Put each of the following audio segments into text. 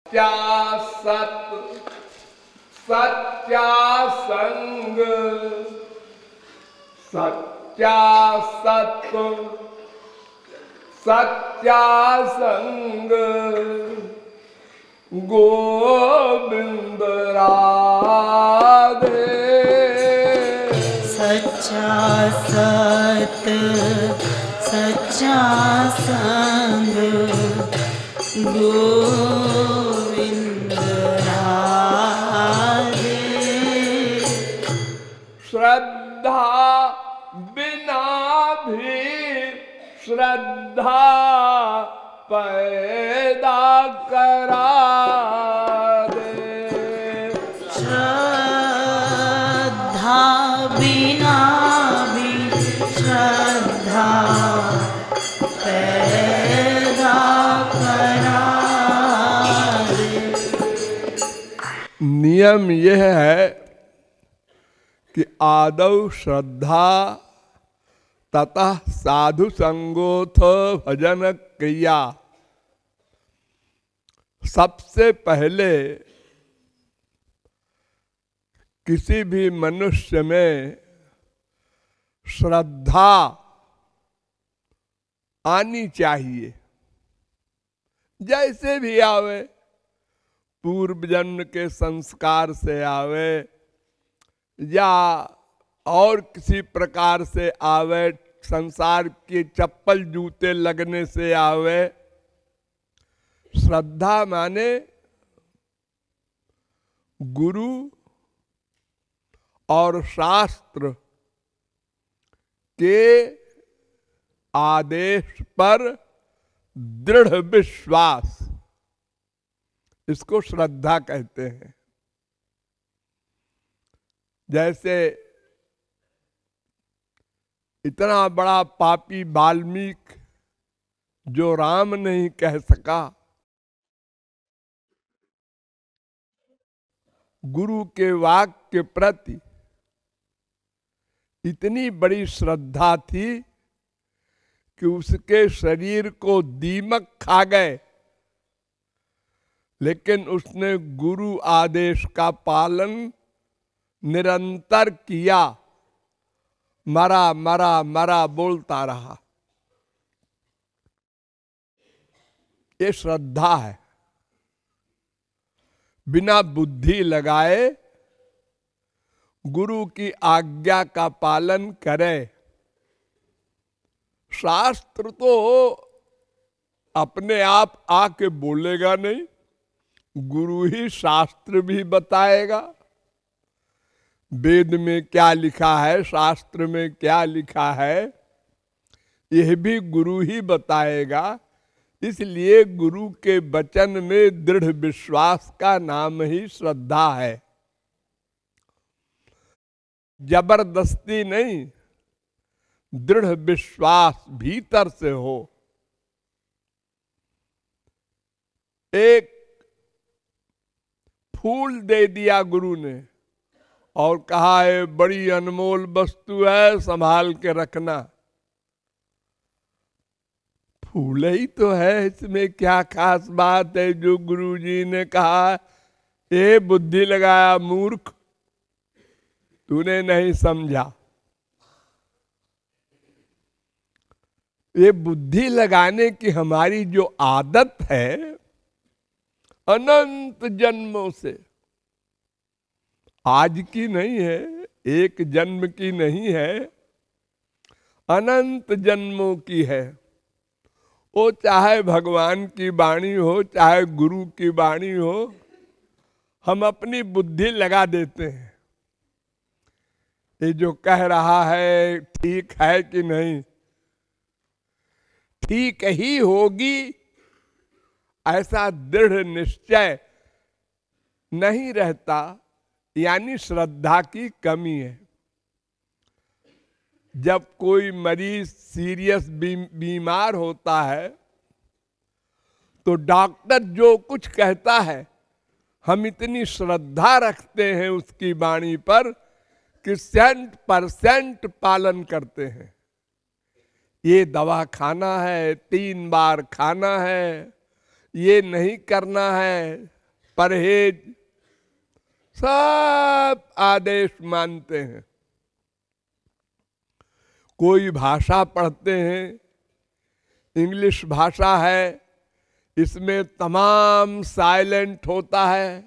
सत्या सत सत्या संग सत्या सत सत्या संग गोविंद राधे। सच्चा सत सच्चा संग गोविंद राधे। श्रद्धा बिना भी श्रद्धा पैदा करा दे। श्रद्धा बिना भी श्रद्धा पैदा करा दे। नियम यह है कि आदौ श्रद्धा ततः साधु संगोथ भजन क्रिया। सबसे पहले किसी भी मनुष्य में श्रद्धा आनी चाहिए, जैसे भी आवे, पूर्व जन्म के संस्कार से आवे या और किसी प्रकार से आवे, संसार के चप्पल जूते लगने से आवे। श्रद्धा माने गुरु और शास्त्र के आदेश पर दृढ़ विश्वास, इसको श्रद्धा कहते हैं। जैसे इतना बड़ा पापी वाल्मीकि जो राम नहीं कह सका, गुरु के वाक्य के प्रति इतनी बड़ी श्रद्धा थी कि उसके शरीर को दीमक खा गए, लेकिन उसने गुरु आदेश का पालन निरंतर किया। मरा मरा मरा बोलता रहा। ये श्रद्धा है। बिना बुद्धि लगाए गुरु की आज्ञा का पालन करे। शास्त्र तो अपने आप आके बोलेगा नहीं, गुरु ही शास्त्र भी बताएगा। वेद में क्या लिखा है, शास्त्र में क्या लिखा है, यह भी गुरु ही बताएगा। इसलिए गुरु के वचन में दृढ़ विश्वास का नाम ही श्रद्धा है। जबरदस्ती नहीं, दृढ़ विश्वास भीतर से हो। एक फूल दे दिया गुरु ने और कहा है बड़ी अनमोल वस्तु है, संभाल के रखना। फूल ही तो है, इसमें क्या खास बात है जो गुरुजी ने कहा। ये बुद्धि लगाया मूर्ख, तूने नहीं समझा। ये बुद्धि लगाने की हमारी जो आदत है अनंत जन्मों से, आज की नहीं है, एक जन्म की नहीं है, अनंत जन्मों की है। वो चाहे भगवान की वाणी हो, चाहे गुरु की वाणी हो, हम अपनी बुद्धि लगा देते हैं। ये जो कह रहा है ठीक है कि नहीं, ठीक ही होगी ऐसा दृढ़ निश्चय नहीं रहता, यानी श्रद्धा की कमी है। जब कोई मरीज सीरियस बीमार होता है तो डॉक्टर जो कुछ कहता है हम इतनी श्रद्धा रखते हैं उसकी वाणी पर कि 100% पालन करते हैं। ये दवा खाना है, 3 बार खाना है, ये नहीं करना है, परहेज, सब आदेश मानते हैं। कोई भाषा पढ़ते हैं, इंग्लिश भाषा है, इसमें तमाम साइलेंट होता है,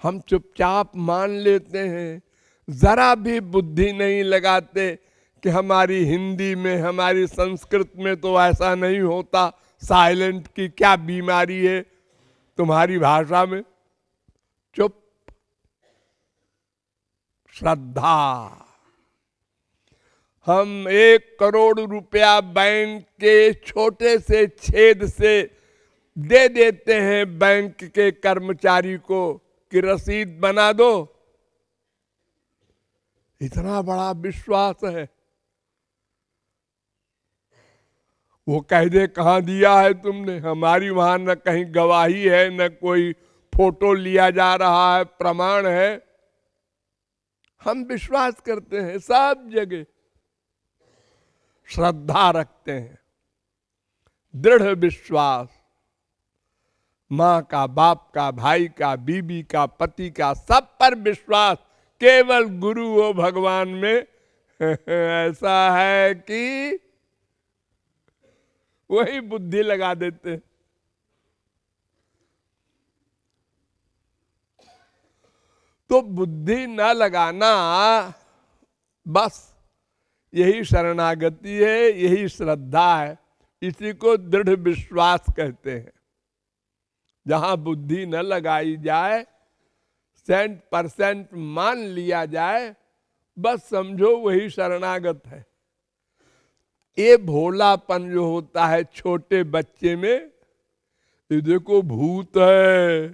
हम चुपचाप मान लेते हैं, जरा भी बुद्धि नहीं लगाते कि हमारी हिंदी में, हमारी संस्कृत में तो ऐसा नहीं होता, साइलेंट की क्या बीमारी है तुम्हारी भाषा में। चुप। श्रद्धा। हम 1 करोड़ रुपया बैंक के छोटे से छेद से दे देते हैं बैंक के कर्मचारी को कि रसीद बना दो, इतना बड़ा विश्वास है। वो कह दे कहां दिया है तुमने, हमारी वहां न कहीं गवाही है, न कोई फोटो लिया जा रहा है, प्रमाण है। हम विश्वास करते हैं सब जगह, श्रद्धा रखते हैं, दृढ़ विश्वास। माँ का, बाप का, भाई का, बीबी का, पति का, सब पर विश्वास। केवल गुरु वो भगवान में ऐसा है कि वही बुद्धि लगा देते हैं। तो बुद्धि न लगाना, बस यही शरणागति है, यही श्रद्धा है। इसी को दृढ़ विश्वास कहते हैं। जहां बुद्धि न लगाई जाए, 100% मान लिया जाए, बस समझो वही शरणागत है। ये भोलापन जो होता है छोटे बच्चे में, ये देखो भूत है,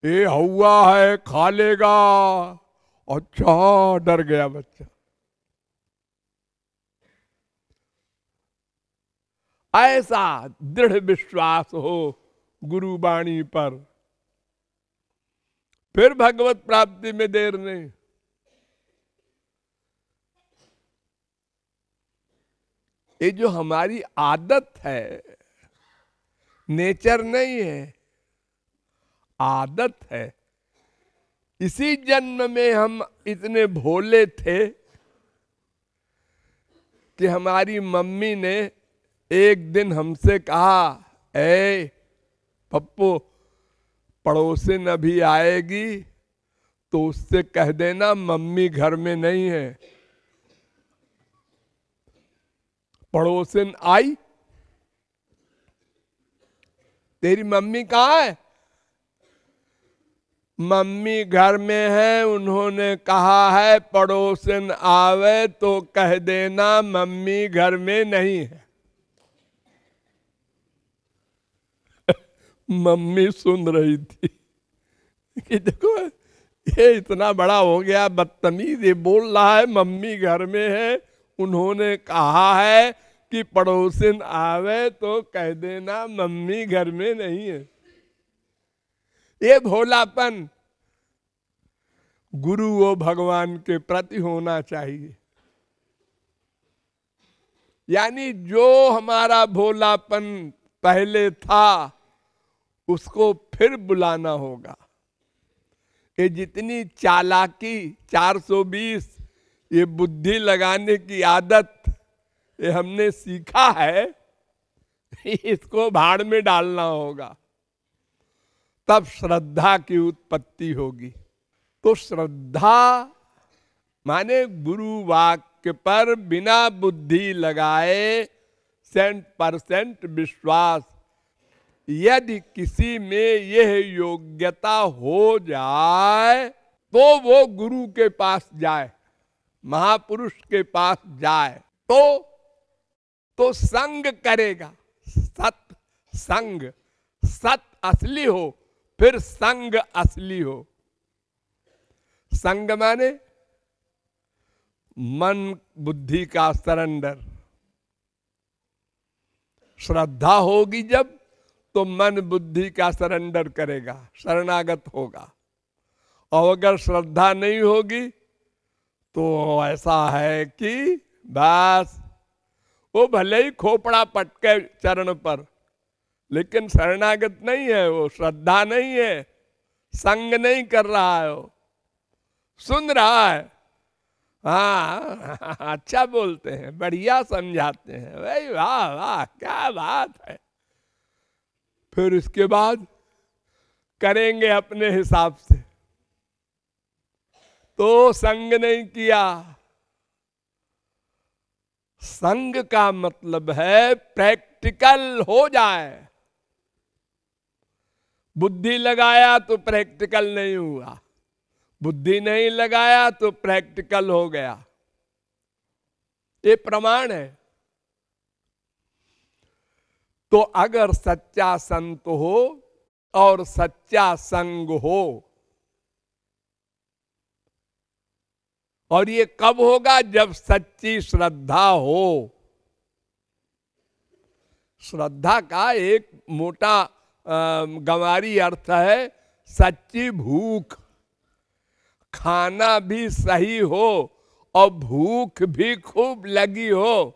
ये हवा है, खा लेगा, अच्छा डर गया बच्चा। ऐसा दृढ़ विश्वास हो गुरु वाणी पर, फिर भगवत प्राप्ति में देर नहीं। ये जो हमारी आदत है, नेचर नहीं है, आदत है। इसी जन्म में हम इतने भोले थे कि हमारी मम्मी ने एक दिन हमसे कहा, ए पप्पू, पड़ोसिन अभी आएगी तो उससे कह देना मम्मी घर में नहीं है। पड़ोसिन आई, तेरी मम्मी कहाँ है? मम्मी घर में है, उन्होंने कहा है पड़ोसिन आवे तो कह देना मम्मी घर में नहीं है। मम्मी सुन रही थी कि देखो ये इतना बड़ा हो गया बदतमीज, ये बोल रहा है मम्मी घर में है, उन्होंने कहा है कि पड़ोसिन आवे तो कह देना मम्मी घर में नहीं है। ये भोलापन गुरु वो भगवान के प्रति होना चाहिए। यानी जो हमारा भोलापन पहले था उसको फिर बुलाना होगा। ये जितनी चालाकी, 420 ये बुद्धि लगाने की आदत ये हमने सीखा है, इसको भाड़ में डालना होगा, तब श्रद्धा की उत्पत्ति होगी। तो श्रद्धा माने गुरु वाक्य पर बिना बुद्धि लगाए 100% विश्वास। यदि किसी में यह योग्यता हो जाए तो वो गुरु के पास जाए, महापुरुष के पास जाए, तो संग करेगा। सत संग, सत असली हो, फिर संग असली हो। संग माने मन बुद्धि का सरेंडर। श्रद्धा होगी जब तो मन बुद्धि का सरेंडर करेगा, शरणागत होगा। और अगर श्रद्धा नहीं होगी तो ऐसा है कि बस वो भले ही खोपड़ा पटके चरण पर, लेकिन शरणागत नहीं है, वो श्रद्धा नहीं है, संग नहीं कर रहा है, वो सुन रहा है। हाँ अच्छा बोलते हैं, बढ़िया समझाते हैं भाई, वाह वाह क्या बात है। फिर इसके बाद करेंगे अपने हिसाब से। तो संग नहीं किया। संग का मतलब है प्रैक्टिकल हो जाए। बुद्धि लगाया तो प्रैक्टिकल नहीं हुआ, बुद्धि नहीं लगाया तो प्रैक्टिकल हो गया। ये प्रमाण है। तो अगर सच्चा संत हो और सच्चा संग हो, और ये कब होगा? जब सच्ची श्रद्धा हो। श्रद्धा का एक मोटा गंवारी अर्थ है सच्ची भूख। खाना भी सही हो और भूख भी खूब लगी हो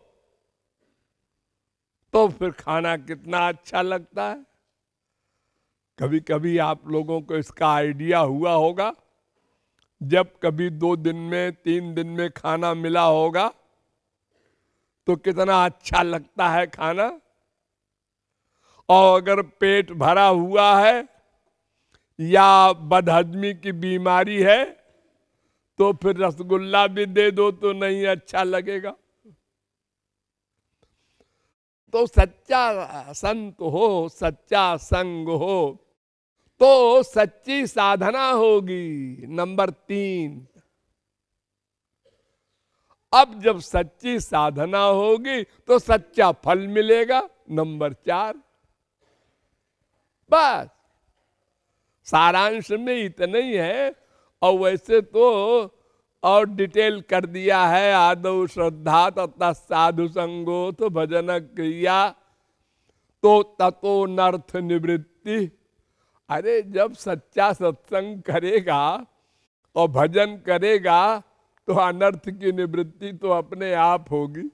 तो फिर खाना कितना अच्छा लगता है। कभी कभी आप लोगों को इसका आइडिया हुआ होगा, जब कभी 2 दिन में 3 दिन में खाना मिला होगा तो कितना अच्छा लगता है खाना। और अगर पेट भरा हुआ है या बदहजमी की बीमारी है तो फिर रसगुल्ला भी दे दो तो नहीं अच्छा लगेगा। तो सच्चा संत हो, सच्चा संग हो तो सच्ची साधना होगी। नंबर 3, अब जब सच्ची साधना होगी तो सच्चा फल मिलेगा। नंबर 4, बस सारांश में इतना ही है। और वैसे तो और डिटेल कर दिया है, आदौ श्रद्धा तथा साधु संगो तो भजन क्रिया तो ततो नर्थ निवृत्ति। अरे जब सच्चा सत्संग करेगा और भजन करेगा तो अनर्थ की निवृत्ति तो अपने आप होगी,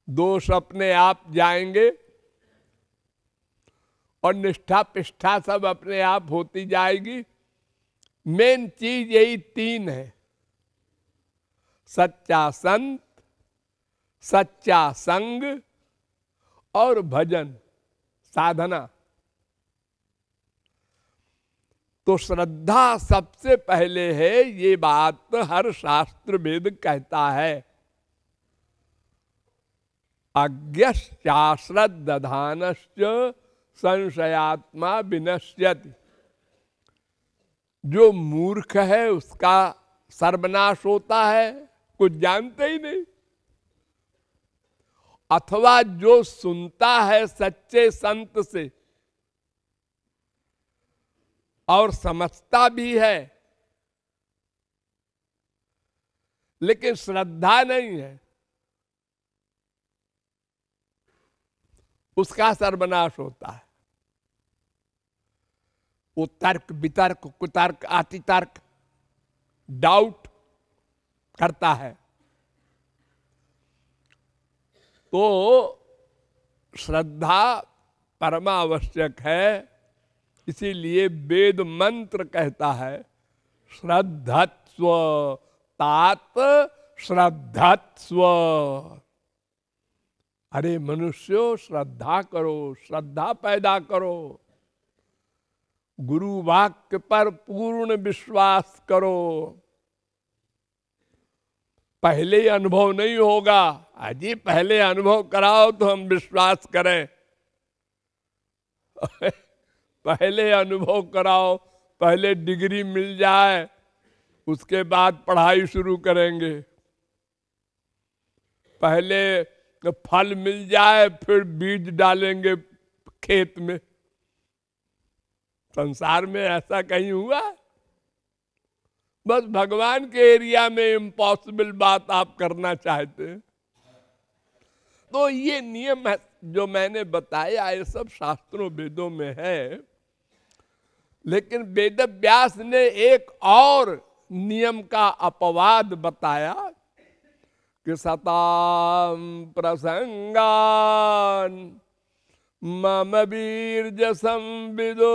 दोष अपने आप जाएंगे और निष्ठा पिष्ठा सब अपने आप होती जाएगी। मेन चीज यही 3 है, सच्चा संत, सच्चा संग और भजन साधना। तो श्रद्धा सबसे पहले है, ये बात हर शास्त्र वेद कहता है। अज्ञश्चाश्रद्दधानश्च संशयात्मा विनश्यति। जो मूर्ख है उसका सर्वनाश होता है, कुछ जानते ही नहीं। अथवा जो सुनता है सच्चे संत से और समझता भी है लेकिन श्रद्धा नहीं है, उसका सर्वनाश होता है। वो तर्क वितर्क कुतर्क अतितर्क डाउट करता है। तो श्रद्धा परमावश्यक है। इसीलिए वेद मंत्र कहता है श्रद्धत्स्व तात श्रद्धत्स्व। अरे मनुष्यों श्रद्धा करो, श्रद्धा पैदा करो, गुरु वाक्य पर पूर्ण विश्वास करो। पहले अनुभव नहीं होगा, अजी पहले अनुभव कराओ तो हम विश्वास करें। पहले अनुभव कराओ, पहले डिग्री मिल जाए उसके बाद पढ़ाई शुरू करेंगे। पहले फल मिल जाए फिर बीज डालेंगे खेत में। संसार में ऐसा कहीं हुआ? बस भगवान के एरिया में इम्पॉसिबल बात आप करना चाहते हैं। तो ये नियम है जो मैंने बताया, ये सब शास्त्रों वेदों में है। लेकिन वेद व्यास ने एक और नियम का अपवाद बताया कि सताम प्रसंगान मम वीर्य संविदो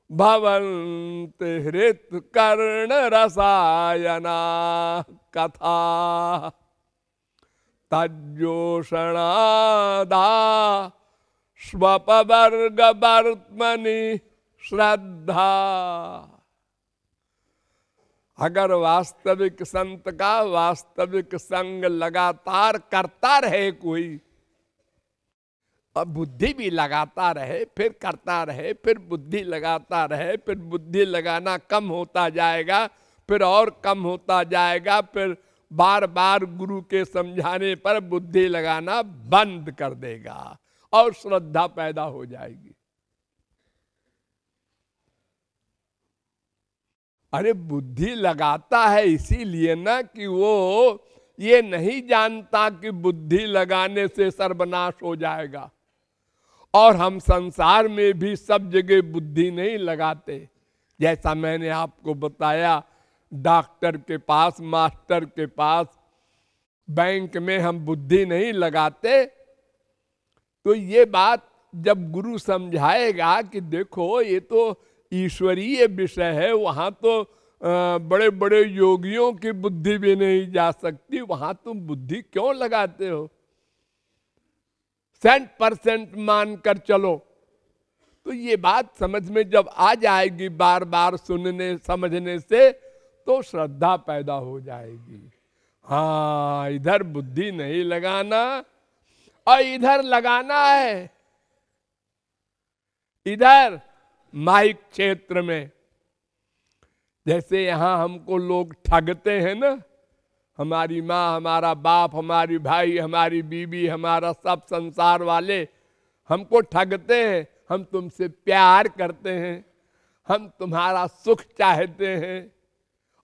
भवन्ति हृत कर्ण रसायना कथा तज्जोषणादा स्वपवर्ग वर्त्मनि श्रद्धा। अगर वास्तविक संत का वास्तविक संग लगातार करता रहे कोई, और बुद्धि भी लगाता रहे, फिर करता रहे, फिर बुद्धि लगाता रहे, फिर बुद्धि लगाना कम होता जाएगा, फिर और कम होता जाएगा, फिर बार बार गुरु के समझाने पर बुद्धि लगाना बंद कर देगा और श्रद्धा पैदा हो जाएगी। अरे बुद्धि लगाता है इसीलिए ना कि वो ये नहीं जानता कि बुद्धि लगाने से सर्वनाश हो जाएगा। और हम संसार में भी सब जगह बुद्धि नहीं लगाते। जैसा मैंने आपको बताया, डॉक्टर के पास, मास्टर के पास, बैंक में हम बुद्धि नहीं लगाते। तो ये बात जब गुरु समझाएगा कि देखो ये तो ईश्वरीय विषय है, वहां तो बड़े बड़े योगियों की बुद्धि भी नहीं जा सकती, वहां तुम बुद्धि क्यों लगाते हो, 100% मानकर चलो। तो ये बात समझ में जब आ जाएगी बार बार सुनने समझने से, तो श्रद्धा पैदा हो जाएगी। हाँ, इधर बुद्धि नहीं लगाना और इधर लगाना है, इधर माइक क्षेत्र में। जैसे यहां हमको लोग ठगते हैं ना, हमारी माँ, हमारा बाप, हमारी भाई, हमारी बीवी, हमारा सब संसार वाले हमको ठगते हैं। हम तुमसे प्यार करते हैं, हम तुम्हारा सुख चाहते हैं,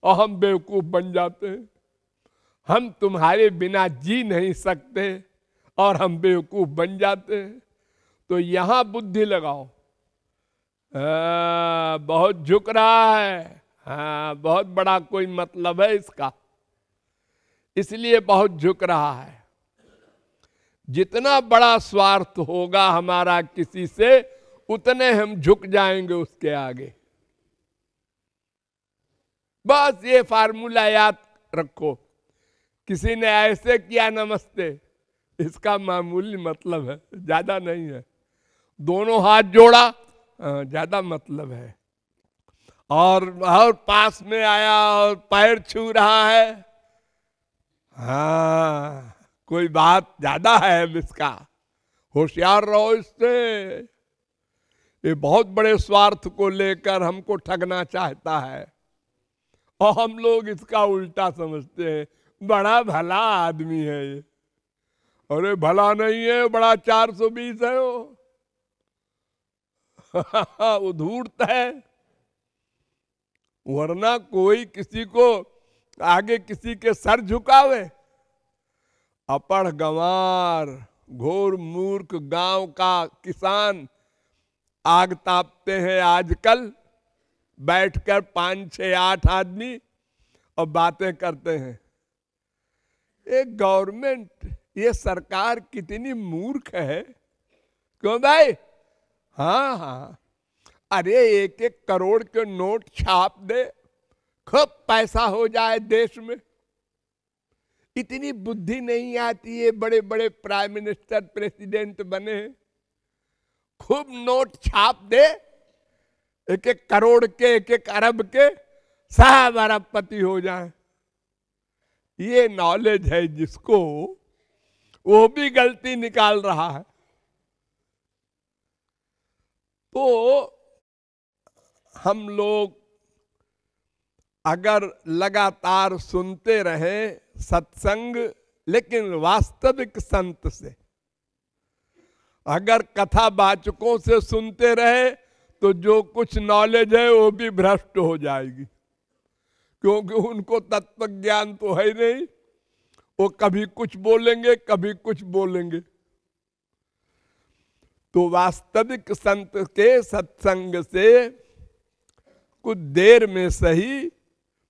और हम बेवकूफ बन जाते हैं। हम तुम्हारे बिना जी नहीं सकते और हम बेवकूफ बन जाते हैं। तो यहां बुद्धि लगाओ। बहुत झुक रहा है, हाँ, बहुत बड़ा कोई मतलब है इसका, इसलिए बहुत झुक रहा है। जितना बड़ा स्वार्थ होगा हमारा किसी से, उतने हम झुक जाएंगे उसके आगे। बस ये फार्मूला याद रखो। किसी ने ऐसे किया नमस्ते, इसका मामूली मतलब है, ज्यादा नहीं है। दोनों हाथ जोड़ा, ज्यादा मतलब है। और पास में आया और पैर छू रहा है, हाँ, कोई बात ज्यादा है इसका, होशियार रहो इससे। ये बहुत बड़े स्वार्थ को लेकर हमको ठगना चाहता है, और हम लोग इसका उल्टा समझते हैं, बड़ा भला आदमी है ये। अरे भला नहीं है, बड़ा 420 है वो। वो धूर्त है। वरना कोई किसी को आगे किसी के सर झुकावे। अपढ़ गंवार, घोर मूर्ख गांव का किसान आग तापते हैं आजकल, बैठकर 5, 6, 8 आदमी और बातें करते हैं। ये गवर्नमेंट, ये सरकार कितनी मूर्ख है। क्यों भाई? हाँ हाँ, अरे 1-1 करोड़ के नोट छाप दे, खूब पैसा हो जाए देश में। इतनी बुद्धि नहीं आती है, बड़े बड़े प्राइम मिनिस्टर, प्रेसिडेंट बने हैं। खूब नोट छाप दे, 1-1 करोड़ के, 1-1 अरब के, सब अरबपति हो जाए। ये नॉलेज है जिसको, वो भी गलती निकाल रहा है। तो हम लोग अगर लगातार सुनते रहे सत्संग, लेकिन वास्तविक संत से, अगर कथावाचकों से सुनते रहे, तो जो कुछ नॉलेज है वो भी भ्रष्ट हो जाएगी, क्योंकि उनको तत्व ज्ञान तो है ही नहीं। वो कभी कुछ बोलेंगे, कभी कुछ बोलेंगे। तो वास्तविक संत के सत्संग से कुछ देर में सही,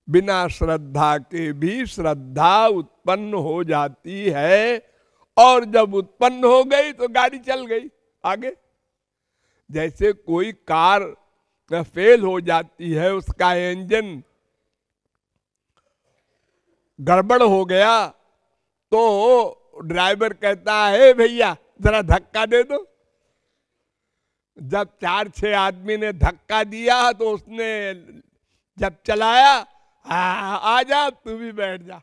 बिना श्रद्धा के भी श्रद्धा उत्पन्न हो जाती है। और जब उत्पन्न हो गई तो गाड़ी चल गई। आगे जैसे कोई कार फेल हो जाती है, उसका इंजन गड़बड़ हो गया, तो ड्राइवर कहता है भैया जरा धक्का दे दो। जब 4-6 आदमी ने धक्का दिया तो उसने जब चलाया, आ जा तू भी बैठ जा।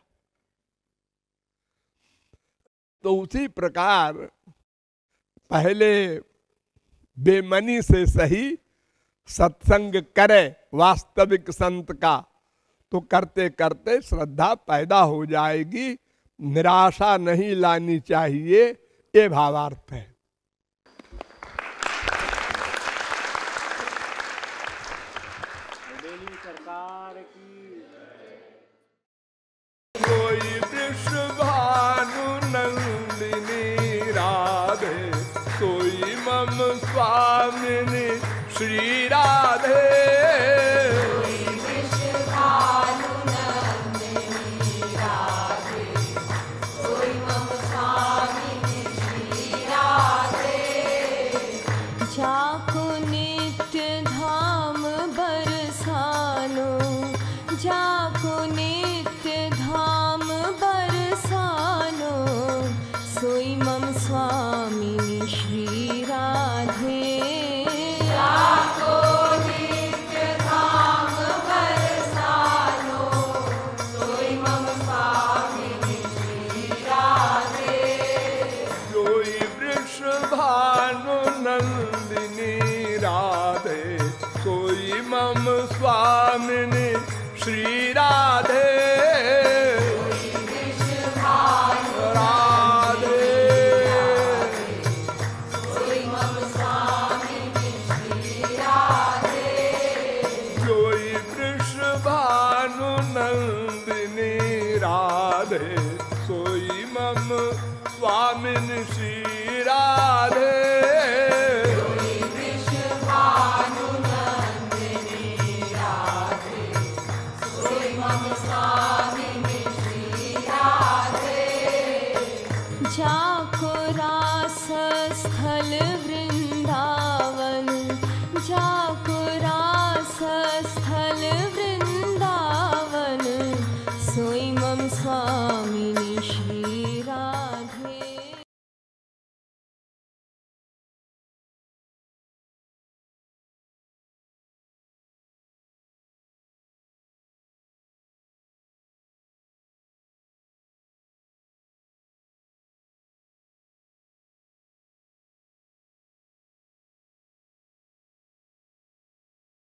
तो उसी प्रकार पहले बेमनी से सही सत्संग करे वास्तविक संत का, तो करते करते श्रद्धा पैदा हो जाएगी। निराशा नहीं लानी चाहिए, ये भावार्थ है। कोई वृषभानु नंदिनी राधे, सोई मम स्वामिनी श्री राधे। जाको नित्य धाम बरसानो, जाको नित्य धाम बरसानो, सोई मम स्वामिनी श्री राधे। जाको नित्य धाम बरसानो, सोई मम स्वामिनी श्री राधे। सोई वृषभानु नंदिनी राधे, सोई मम स्वामिनी श्री